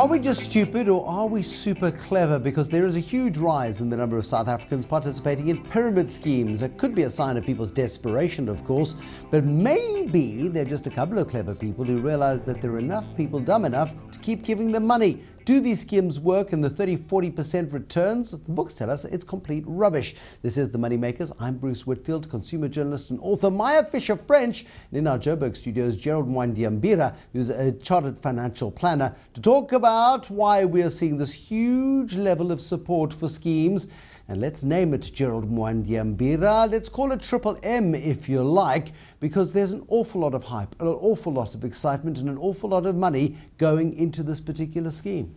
Are we just stupid or are we super clever? Because there is a huge rise in the number of South Africans participating in pyramid schemes. It could be a sign of people's desperation, of course, but maybe they're just a couple of clever people who realize that there are enough people dumb enough to keep giving them money. Do these schemes work and the 30-40% returns? The books tell us it's complete rubbish. This is The Moneymakers. I'm Bruce Whitfield, consumer journalist and author. Maya Fisher-French, and in our Joburg studios, Gerald Mwandiambira, who's a chartered financial planner, to talk about why we're seeing this huge level of support for schemes. And let's name it Gerald Mwandiambira. Let's call it Triple M if you like, because there's an awful lot of hype, an awful lot of excitement and an awful lot of money going into this particular scheme.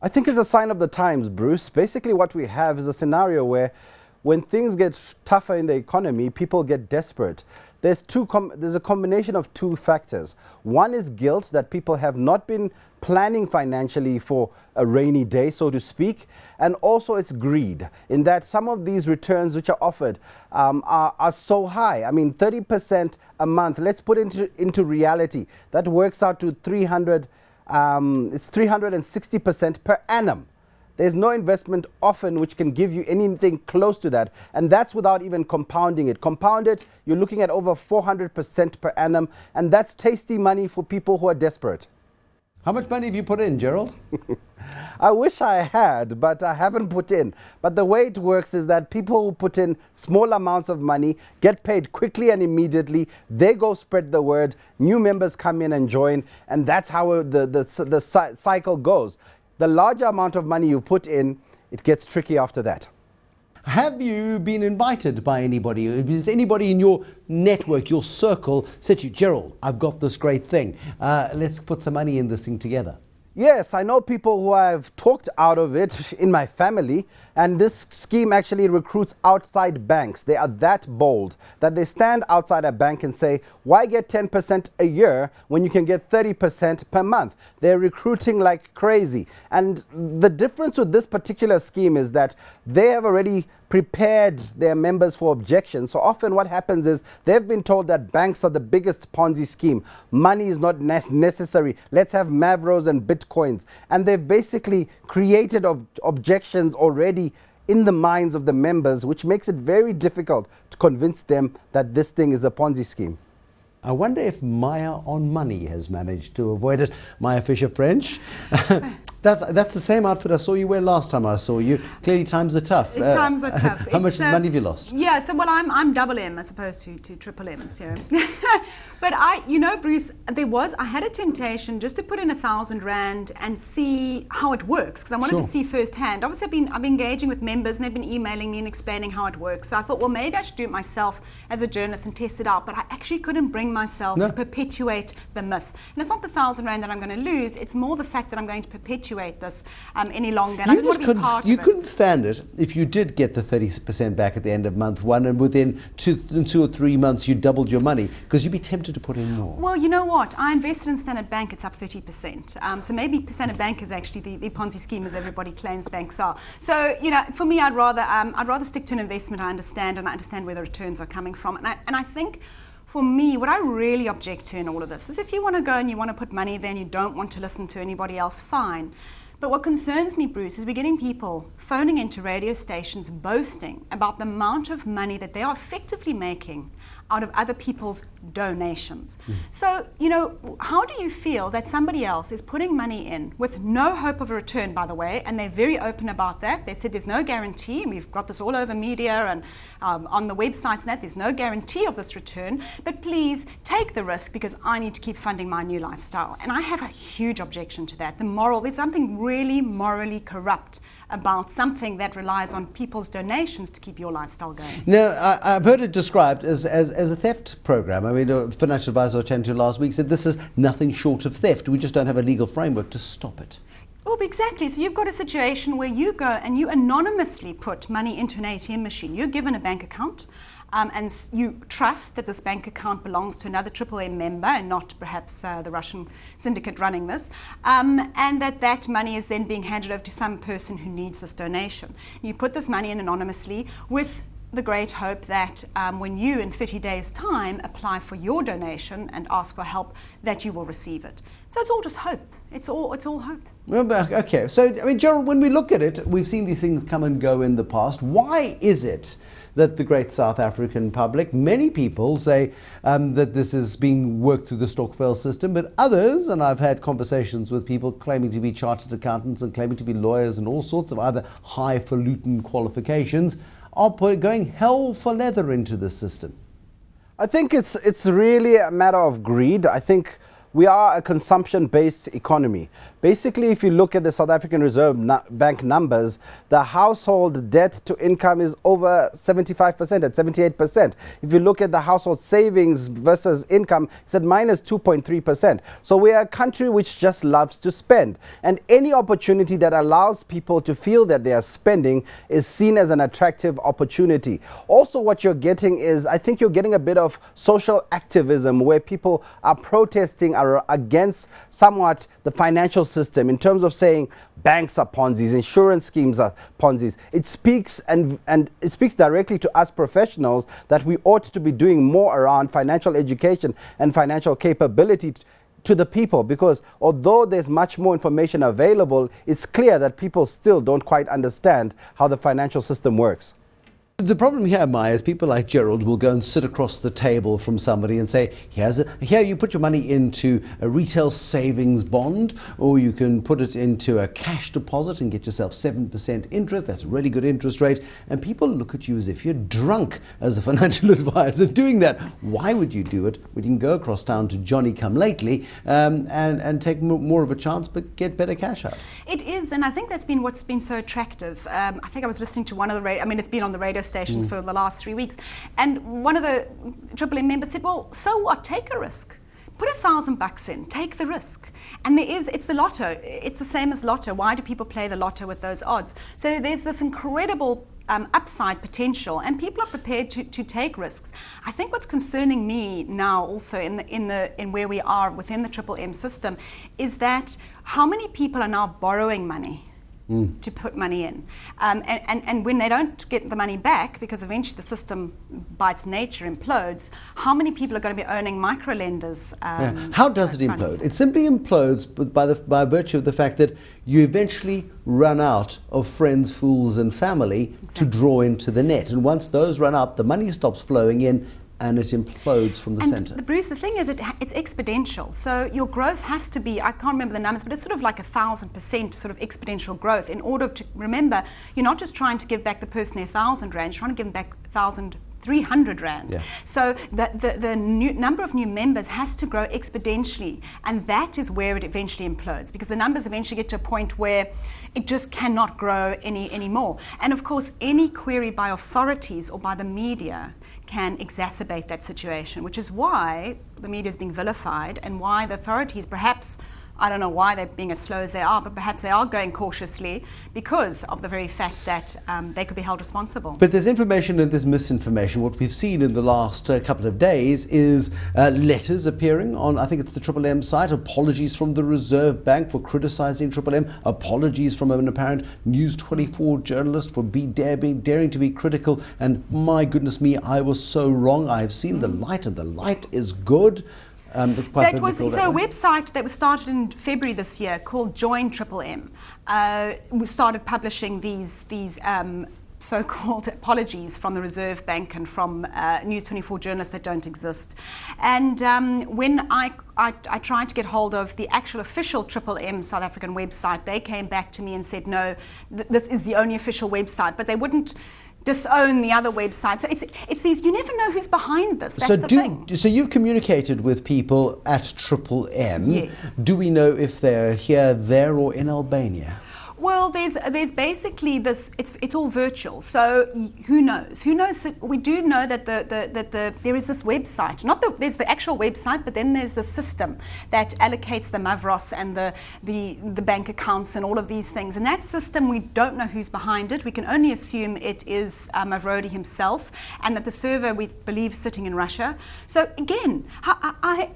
I think it's a sign of the times, Bruce. Basically what we have is a scenario where when things get tougher in the economy, people get desperate. There's a combination of two factors. One is guilt, that people have not been planning financially for a rainy day, so to speak. And also it's greed, in that some of these returns which are offered are so high. I mean, 30% a month, let's put into reality. That works out to it's 360% per annum. There's no investment often which can give you anything close to that. And that's without even compounding it. Compound it, you're looking at over 400% per annum. And that's tasty money for people who are desperate. How much money have you put in, Gerald? I wish I had, but I haven't put in. But the way it works is that people who put in small amounts of money get paid quickly and immediately. They go spread the word. New members come in and join. And that's how the cycle goes. The larger amount of money you put in, it gets tricky after that. Have you been invited by anybody? Is anybody in your network, your circle, said to you, Gerald, I've got this great thing. Let's put some money in this thing together? Yes, I know people who I've talked out of it in my family, and this scheme actually recruits outside banks. They are that bold that they stand outside a bank and say, why get 10% a year when you can get 30% per month? They're recruiting like crazy. And the difference with this particular scheme is that they have already prepared their members for objections. So often what happens is they've been told that banks are the biggest Ponzi scheme. Money is not necessary. Let's have Mavros and Bitcoins. And they've basically created objections already in the minds of the members, which makes it very difficult to convince them that this thing is a Ponzi scheme. I wonder if Maya on Money has managed to avoid it. Maya Fisher-French. That's the same outfit I saw you wear last time I saw you. Clearly times are tough. Times are tough. How much money have you lost? Yeah, so well, I'm double M as opposed to triple M. So, but Bruce, I had a temptation just to put in 1,000 Rand and see how it works, because I wanted to see firsthand. Obviously, I've been engaging with members and they've been emailing me and explaining how it works. So I thought, well, maybe I should do it myself as a journalist and test it out. But I actually couldn't bring myself to perpetuate the myth. And it's not the 1,000 Rand that I'm going to lose. It's more the fact that I'm going to perpetuate this any longer. And You couldn't stand it if you did get the 30% back at the end of month one, and within two or 3 months you doubled your money, because you'd be tempted to put in more. Well, you know what? I invested in Standard Bank. It's up 30%. So maybe Standard Bank is actually the Ponzi scheme as everybody claims banks are. So for me, I'd rather stick to an investment I understand, and I understand where the returns are coming from. And I think, for me, what I really object to in all of this is if you want to go and you want to put money there and you don't want to listen to anybody else, fine. But what concerns me, Bruce, is we're getting people phoning into radio stations boasting about the amount of money that they are effectively making out of other people's donations. So, how do you feel that somebody else is putting money in with no hope of a return, by the way, and they're very open about that. They said there's no guarantee, and we've got this all over media and on the websites and that, there's no guarantee of this return, but please take the risk because I need to keep funding my new lifestyle. And I have a huge objection to that. There's something really morally corrupt about something that relies on people's donations to keep your lifestyle going. Now, I've heard it described as a theft program. I mean, a financial advisor I was chatting to last week said this is nothing short of theft. We just don't have a legal framework to stop it. Well, exactly. So you've got a situation where you go and you anonymously put money into an ATM machine. You're given a bank account. And you trust that this bank account belongs to another AAA member and not perhaps the Russian syndicate running this, and that money is then being handed over to some person who needs this donation. You put this money in anonymously with the great hope that when you, in 30 days' time, apply for your donation and ask for help, that you will receive it. So it's all just hope. It's all hope. Well, okay, so I mean, Gerald, when we look at it, we've seen these things come and go in the past. Why is it that the great South African public, many people say that this is being worked through the Stokvel system, but others, and I've had conversations with people claiming to be chartered accountants and claiming to be lawyers and all sorts of other highfalutin qualifications, are going hell for leather into this system? I think it's really a matter of greed. I think we are a consumption-based economy. Basically, if you look at the South African Reserve Bank numbers, the household debt to income is over 75%, at 78%. If you look at the household savings versus income, it's at minus 2.3%. So we are a country which just loves to spend. And any opportunity that allows people to feel that they are spending is seen as an attractive opportunity. Also, what you're getting is, I think you're getting a bit of social activism where people are protesting against somewhat the financial system in terms of saying banks are Ponzi's, insurance schemes are Ponzi's. It speaks and it speaks directly to us professionals that we ought to be doing more around financial education and financial capability to the people, because although there's much more information available, it's clear that people still don't quite understand how the financial system works. The problem here, Maya, is people like Gerald will go and sit across the table from somebody and say, here you put your money into a retail savings bond, or you can put it into a cash deposit and get yourself 7% interest. That's a really good interest rate. And people look at you as if you're drunk as a financial advisor doing that. Why would you do it when you can go across town to Johnny Come Lately and take more of a chance but get better cash out? It is, and I think that's been what's been so attractive. I think I was listening to one of the it's been on the radio stations for the last 3 weeks, and one of the Triple M members said, well, so what, take a risk, put $1,000 in, take the risk. And it's the lotto, it's the same as lotto. Why do people play the lotto with those odds? So there's this incredible upside potential, and people are prepared to take risks. I think what's concerning me now also in where we are within the Triple M system is that how many people are now borrowing money to put money in, and when they don't get the money back, because eventually the system by its nature implodes, how many people are going to be owning micro-lenders? How does it implode? It simply implodes by virtue of the fact that you eventually run out of friends, fools and family to draw into the net, and once those run out, the money stops flowing in and it implodes from the center. Bruce, the thing is, it's exponential. So your growth has to be, I can't remember the numbers, but it's sort of like 1,000% sort of exponential growth in order to, remember, you're not just trying to give back the person their 1,000 rand, you're trying to give them back 1,300 rand. Yeah. So the number of new members has to grow exponentially, and that is where it eventually implodes, because the numbers eventually get to a point where it just cannot grow anymore. And of course, any query by authorities or by the media can exacerbate that situation, which is why the media is being vilified and why the authorities, perhaps, I don't know why they're being as slow as they are, but perhaps they are going cautiously because of the very fact that they could be held responsible. But there's information and there's misinformation. What we've seen in the last couple of days is letters appearing on, I think it's the Triple M site, apologies from the Reserve Bank for criticizing Triple M, apologies from an apparent News 24 journalist for daring to be critical, and my goodness me, I was so wrong. I have seen the light, and the light is good. It's quite that was, so a website that was started in February this year called Join Triple M. We started publishing these so-called apologies from the Reserve Bank and from News 24 journalists that don't exist. And when I tried to get hold of the actual official Triple M South African website, they came back to me and said, no, this is the only official website, but they wouldn't disown the other website. So it's these, you never know who's behind this. That's the thing. So you've communicated with people at Triple M. Yes. Do we know if they're here, there, or in Albania? Well, there's basically this. It's all virtual. So who knows? Who knows? We do know that there is this website. There's the actual website, but then there's the system that allocates the Mavros and the bank accounts and all of these things. And that system, we don't know who's behind it. We can only assume it is Mavrodi himself, and that the server, we believe, is sitting in Russia. So again,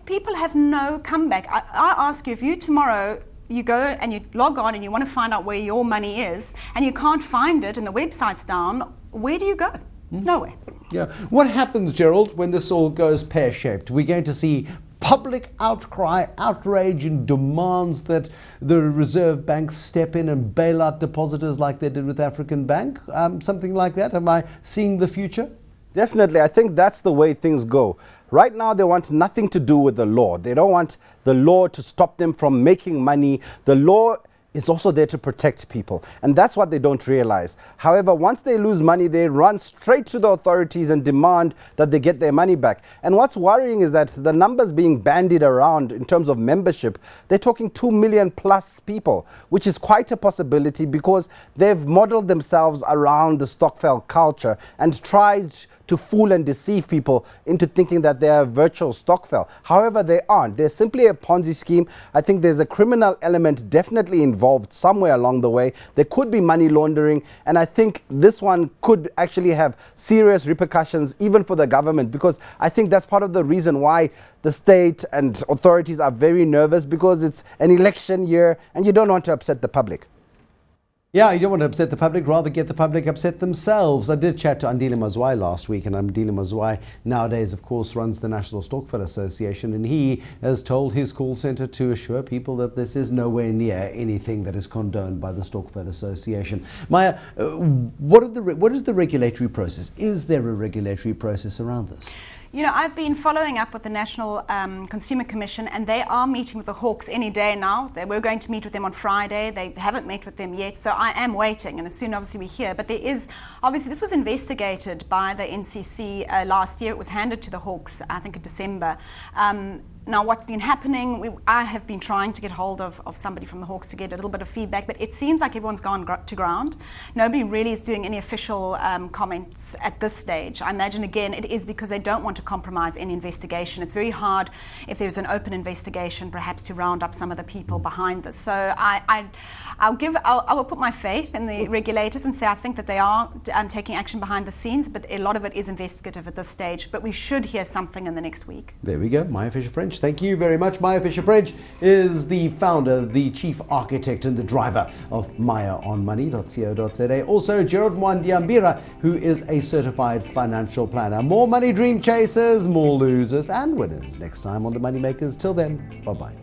people have no comeback. I ask you, if you tomorrow you go and you log on and you want to find out where your money is and you can't find it and the website's down, where do you go? Nowhere. Yeah. What happens, Gerald, when this all goes pear-shaped? We're going to see public outcry, outrage, and demands that the Reserve Bank step in and bail out depositors like they did with African Bank? Something like that? Am I seeing the future? Definitely. I think that's the way things go. Right now, they want nothing to do with the law. They don't want the law to stop them from making money. The law is also there to protect people, and that's what they don't realize. However, once they lose money, they run straight to the authorities and demand that they get their money back. And what's worrying is that the numbers being bandied around in terms of membership, they're talking 2 million plus people, which is quite a possibility because they've modeled themselves around the Stokvel culture and tried to fool and deceive people into thinking that they are virtual Stokvel. However, they aren't. They're simply a Ponzi scheme. I think there's a criminal element definitely involved somewhere along the way. There could be money laundering, and I think this one could actually have serious repercussions even for the government, because I think that's part of the reason why the state and authorities are very nervous, because it's an election year and you don't want to upset the public. Yeah, you don't want to upset the public, rather get the public upset themselves. I did chat to Andile Mazwai last week, and Andile Mazwai nowadays, of course, runs the National Stokvel Association, and he has told his call centre to assure people that this is nowhere near anything that is condoned by the Stokvel Association. Maya, what is the regulatory process? Is there a regulatory process around this? You know, I've been following up with the National Consumer Commission, and they are meeting with the Hawks any day now. They were going to meet with them on Friday. They haven't met with them yet, so I am waiting, and as soon obviously we hear. But there is, obviously this was investigated by the NCC last year. It was handed to the Hawks, I think in December. Now, what's been happening, I have been trying to get hold of somebody from the Hawks to get a little bit of feedback, but it seems like everyone's gone to ground. Nobody really is doing any official comments at this stage. I imagine, again, it is because they don't want to compromise any investigation. It's very hard, if there's an open investigation, perhaps to round up some of the people behind this. So I will put my faith in the regulators and say I think that they are taking action behind the scenes, but a lot of it is investigative at this stage. But we should hear something in the next week. There we go. Maya Fisher-French. Thank you very much. Maya Fisher-French is the founder, the chief architect and the driver of mayaonmoney.co.za. Also, Gerald Mwandiambira, who is a certified financial planner. More money dream chasers, more losers and winners next time on the Moneymakers. Till then, bye-bye.